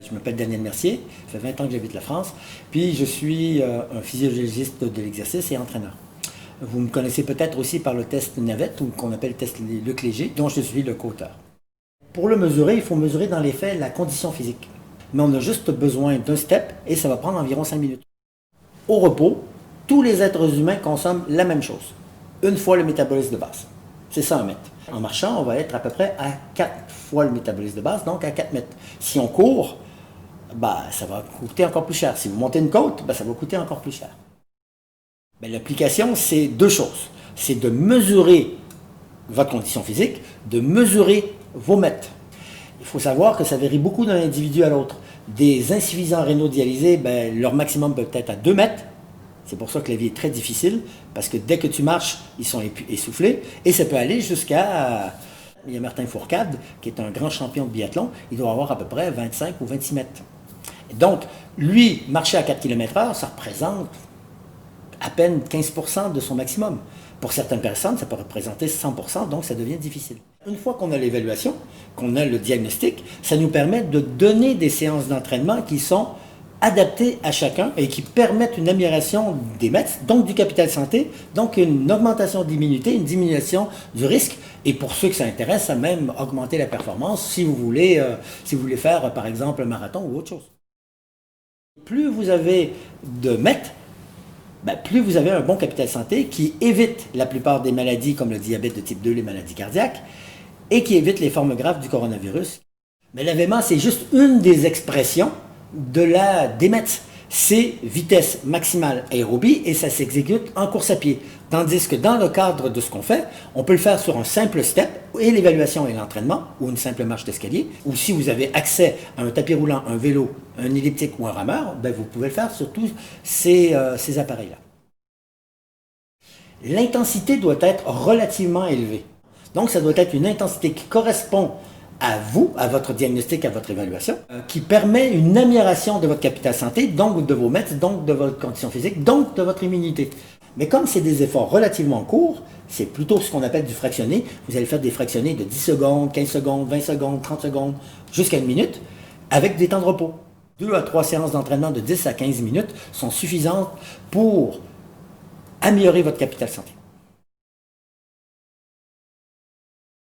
Je m'appelle Daniel Mercier, ça fait 20 ans que j'habite la France, puis je suis un physiologiste de l'exercice et entraîneur. Vous me connaissez peut-être aussi par le test Navette, ou qu'on appelle le test Luc Léger, dont je suis le co-auteur. Pour le mesurer, il faut mesurer dans les faits la condition physique. Mais on a juste besoin d'un step et ça va prendre environ 5 minutes. Au repos, tous les êtres humains consomment la même chose, une fois le métabolisme de base. C'est ça un mètre. En marchant, on va être à peu près à 4 fois le métabolisme de base, donc à 4 mètres. Si on court, ça va coûter encore plus cher. Si vous montez une côte, ça va coûter encore plus cher. L'application, c'est deux choses. C'est de mesurer votre condition physique, de mesurer vos mètres. Il faut savoir que ça varie beaucoup d'un individu à l'autre. Des insuffisants rénaux dialysés, leur maximum peut être à 2 mètres. C'est pour ça que la vie est très difficile, parce que dès que tu marches, ils sont essoufflés, et ça peut aller jusqu'à... Il y a Martin Fourcade, qui est un grand champion de biathlon, il doit avoir à peu près 25 ou 26 mètres. Et donc, lui, marcher à 4 km/h, ça représente à peine 15% de son maximum. Pour certaines personnes, ça peut représenter 100%, donc ça devient difficile. Une fois qu'on a l'évaluation, qu'on a le diagnostic, ça nous permet de donner des séances d'entraînement qui sont adaptées à chacun et qui permettent une amélioration des mètres, donc du capital santé, donc une augmentation de l'immunité, une diminution du risque, et pour ceux que ça intéresse, à même augmenter la performance si vous voulez faire par exemple un marathon ou autre chose. Plus vous avez de mètres, plus vous avez un bon capital santé qui évite la plupart des maladies comme le diabète de type 2, les maladies cardiaques, et qui évite les formes graves du coronavirus. Mais l'AVMA, c'est juste une des expressions de la DMET. C'est vitesse maximale aérobie et ça s'exécute en course à pied. Tandis que dans le cadre de ce qu'on fait, on peut le faire sur un simple step et l'évaluation et l'entraînement, ou une simple marche d'escalier, ou si vous avez accès à un tapis roulant, un vélo, un elliptique ou un rameur, vous pouvez le faire sur tous ces appareils-là. L'intensité doit être relativement élevée. Donc ça doit être une intensité qui correspond à vous, à votre diagnostic, à votre évaluation, qui permet une amélioration de votre capital santé, donc de vos mètres, donc de votre condition physique, donc de votre immunité. Mais comme c'est des efforts relativement courts, c'est plutôt ce qu'on appelle du fractionné. Vous allez faire des fractionnés de 10 secondes, 15 secondes, 20 secondes, 30 secondes, jusqu'à 1 minute, avec des temps de repos. 2 à 3 séances d'entraînement de 10 à 15 minutes sont suffisantes pour améliorer votre capital santé.